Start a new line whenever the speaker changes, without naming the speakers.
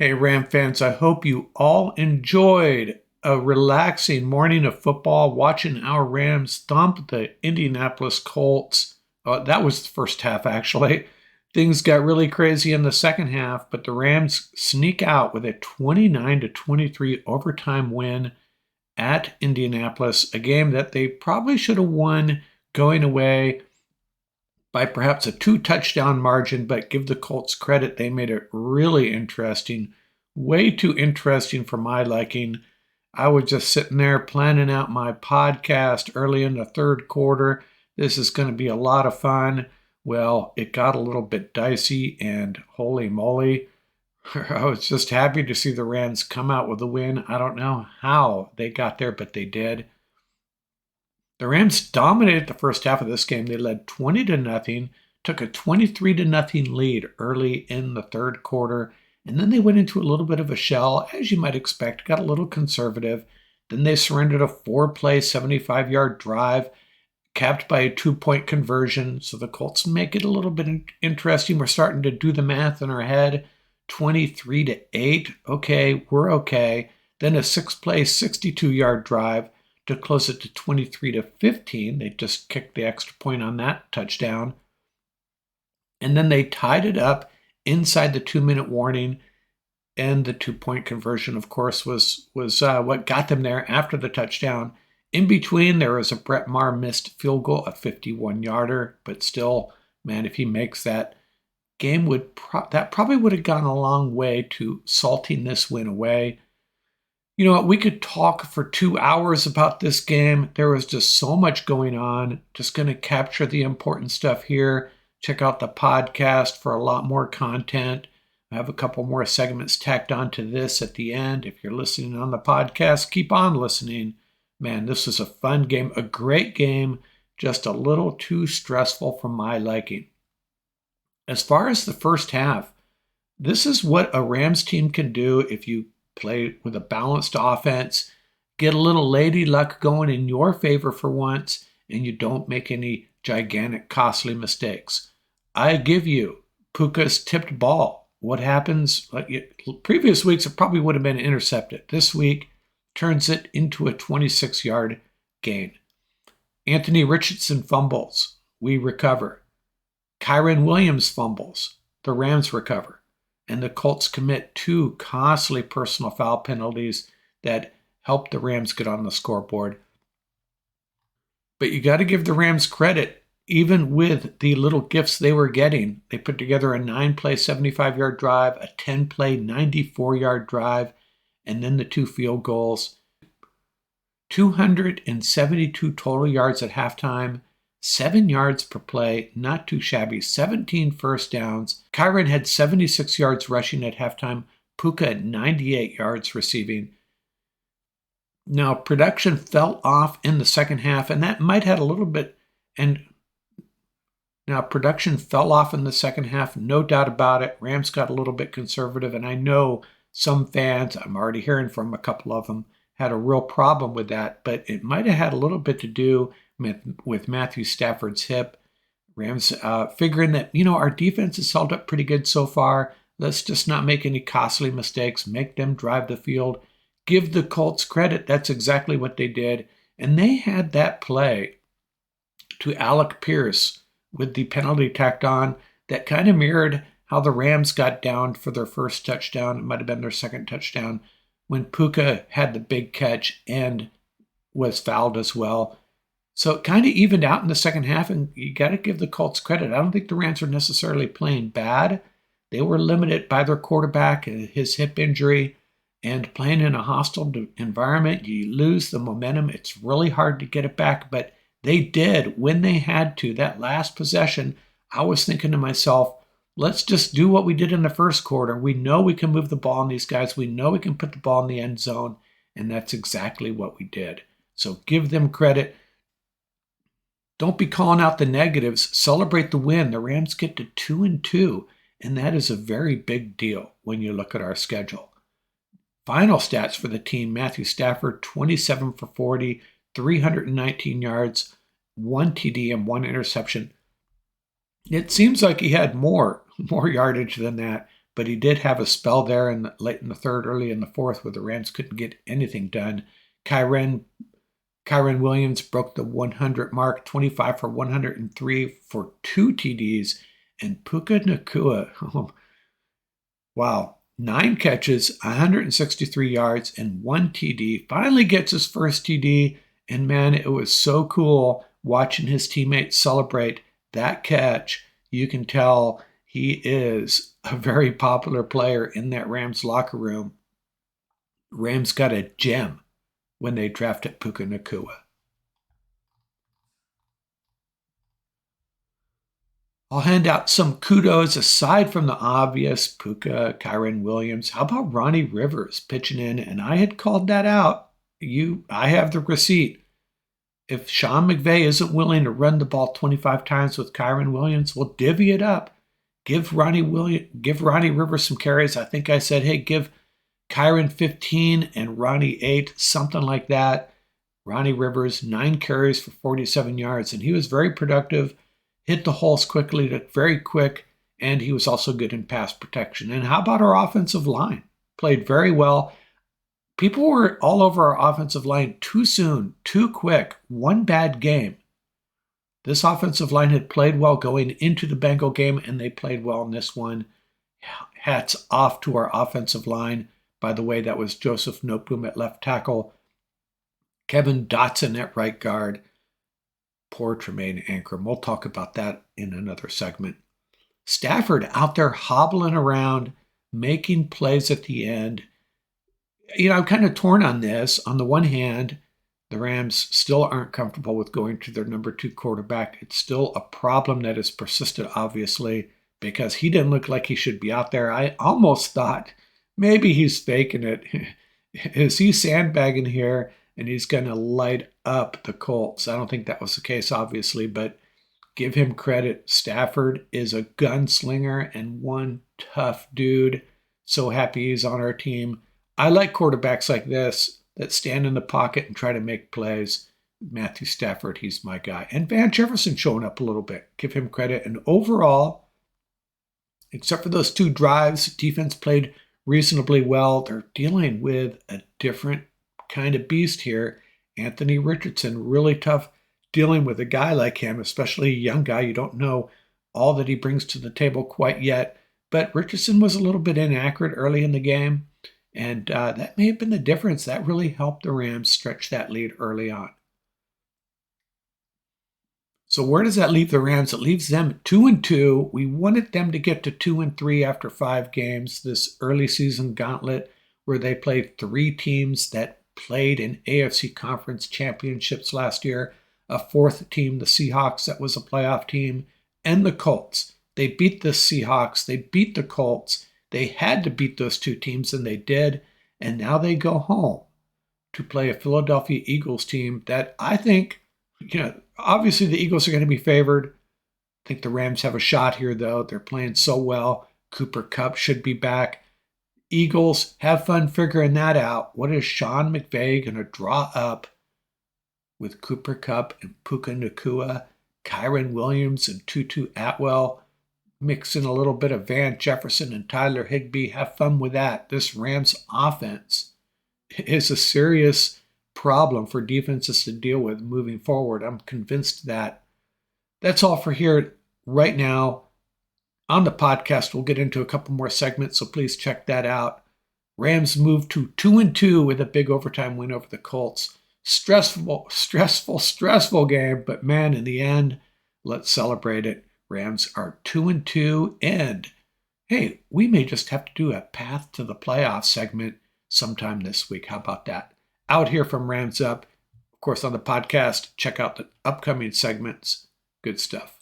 Hey, Ram fans, I hope you all enjoyed a relaxing morning of football, watching our Rams thump the Indianapolis Colts. That was the first half, actually. Things got really crazy in the second half, but the Rams sneak out with a 29-23 overtime win at Indianapolis, a game that they probably should have won going away by perhaps a two-touchdown margin, but give the Colts credit. They made it really interesting, way too interesting for my liking. I was just sitting there planning out my podcast early in the third quarter. This is going to be a lot of fun. Well, it got a little bit dicey, and holy moly, I was just happy to see the Rams come out with a win. I don't know how they got there, but they did. The Rams dominated the first half of this game. They led 20-0, took a 23-0 lead early in the third quarter, and then they went into a little bit of a shell, as you might expect, got a little conservative. Then they surrendered a 4-play, 75-yard drive, capped by a 2-point conversion. So the Colts make it a little bit interesting. We're starting to do the math in our head. 23-8. Okay, we're okay. Then a 6-play, 62-yard drive to close it to 23-15. They just kicked the extra point on that touchdown. And then they tied it up inside the 2-minute warning. And the 2-point conversion, of course, was what got them there after the touchdown. In between, there was a Brett Maher missed field goal, a 51-yarder. But still, man, if he makes that, game that probably would have gone a long way to salting this win away. You know what? We could talk for 2 hours about this game. There was just so much going on. Just going to capture the important stuff here. Check out the podcast for a lot more content. I have a couple more segments tacked onto this at the end. If you're listening on the podcast, keep on listening. Man, this was a fun game, a great game, just a little too stressful for my liking. As far as the first half, this is what a Rams team can do if you play with a balanced offense, get a little lady luck going in your favor for once, and you don't make any gigantic, costly mistakes. I give you Puka's tipped ball. What happens? Previous weeks, it probably would have been intercepted. This week, turns it into a 26-yard gain. Anthony Richardson fumbles. We recover. Kyren Williams fumbles. The Rams recover. And the Colts commit 2 costly personal foul penalties that help the Rams get on the scoreboard. But you got to give the Rams credit. Even with the little gifts they were getting, they put together a 9-play, 75-yard drive, a 10-play, 94-yard drive, and then the 2 field goals. 272 total yards at halftime, 7 yards per play, not too shabby, 17 first downs. Kyren had 76 yards rushing at halftime, Puka had 98 yards receiving. Now, production fell off in the second half, and that might have a little bit, production fell off in the second half, no doubt about it. Rams got a little bit conservative, and I know some fans, I'm already hearing from a couple of them, had a real problem with that, but it might have had a little bit to do with Matthew Stafford's hip. Rams figuring that, our defense has held up pretty good so far. Let's just not make any costly mistakes, make them drive the field. Give the Colts credit. That's exactly what they did. And they had that play to Alec Pierce with the penalty tacked on that kind of mirrored how the Rams got down for their first touchdown. It might have been their second touchdown when Puka had the big catch and was fouled as well. So it kind of evened out in the second half, and you got to give the Colts credit. I don't think the Rams are necessarily playing bad. They were limited by their quarterback and his hip injury, and playing in a hostile environment, you lose the momentum. It's really hard to get it back, but they did when they had to. That last possession, I was thinking to myself, let's just do what we did in the first quarter. We know we can move the ball on these guys. We know we can put the ball in the end zone, and that's exactly what we did. So give them credit. Don't be calling out the negatives. Celebrate the win. The Rams get to 2-2, and that is a very big deal when you look at our schedule. Final stats for the team: Matthew Stafford, 27 for 40, 319 yards, 1 TD and 1 interception. It seems like he had more yardage than that, but he did have a spell there late in the third, early in the fourth, where the Rams couldn't get anything done. Kyren Williams broke the 100 mark, 25 for 103 for 2 TDs. And Puka Nacua, oh, wow, 9 catches, 163 yards, and 1 TD. Finally gets his first TD. And man, it was so cool watching his teammates celebrate that catch. You can tell he is a very popular player in that Rams locker room. Rams got a gem when they drafted Puka Nacua. I'll hand out some kudos aside from the obvious, Puka, Kyren Williams. How about Ronnie Rivers pitching in? And I had called that out. I have the receipt. If Sean McVay isn't willing to run the ball 25 times with Kyren Williams, we'll divvy it up. Give Ronnie Rivers some carries. I think I said, hey, give Kyren 15 and Ronnie 8, something like that. Ronnie Rivers, 9 carries for 47 yards, and he was very productive, hit the holes quickly, very quick, and he was also good in pass protection. And how about our offensive line? Played very well. People were all over our offensive line too soon, too quick, one bad game. This offensive line had played well going into the Bengal game, and they played well in this one. Hats off to our offensive line. By the way, that was Joseph Noteboom at left tackle, Kevin Dotson at right guard, poor Tremaine Ankrum. We'll talk about that in another segment. Stafford out there hobbling around, making plays at the end. I'm kind of torn on this. On the one hand, the Rams still aren't comfortable with going to their number 2 quarterback. It's still a problem that has persisted, obviously, because he didn't look like he should be out there. I almost thought maybe he's faking it. Is he sandbagging here and he's going to light up the Colts? I don't think that was the case, obviously, but give him credit. Stafford is a gunslinger and one tough dude. So happy he's on our team. I like quarterbacks like this that stand in the pocket and try to make plays. Matthew Stafford, he's my guy. And Van Jefferson showing up a little bit. Give him credit. And overall, except for those 2 drives, defense played reasonably well. They're dealing with a different kind of beast here. Anthony Richardson, really tough dealing with a guy like him, especially a young guy. You don't know all that he brings to the table quite yet. But Richardson was a little bit inaccurate early in the game. And that may have been the difference. That really helped the Rams stretch that lead early on. So where does that leave the Rams? It leaves them at 2-2. We wanted them to get to 2-3 after 5 games, this early season gauntlet where they played 3 teams that played in AFC Conference Championships last year, a 4th team, the Seahawks, that was a playoff team, and the Colts. They beat the Seahawks. They beat the Colts. They had to beat those 2 teams, and they did. And now they go home to play a Philadelphia Eagles team that I think, obviously the Eagles are going to be favored. I think the Rams have a shot here, though. They're playing so well. Cooper Kupp should be back. Eagles, have fun figuring that out. What is Sean McVay going to draw up with Cooper Kupp and Puka Nacua, Kyren Williams and Tutu Atwell? Mix in a little bit of Van Jefferson and Tyler Higbee. Have fun with that. This Rams offense is a serious problem for defenses to deal with moving forward. I'm convinced that. That's all for here right now. On the podcast, we'll get into a couple more segments, so please check that out. Rams move to 2-2 with a big overtime win over the Colts. Stressful game, but man, in the end, let's celebrate it. Rams are 2-2, and hey, we may just have to do a path to the playoffs segment sometime this week. How about that? Out here from Rams Up. Of course, on the podcast, check out the upcoming segments. Good stuff.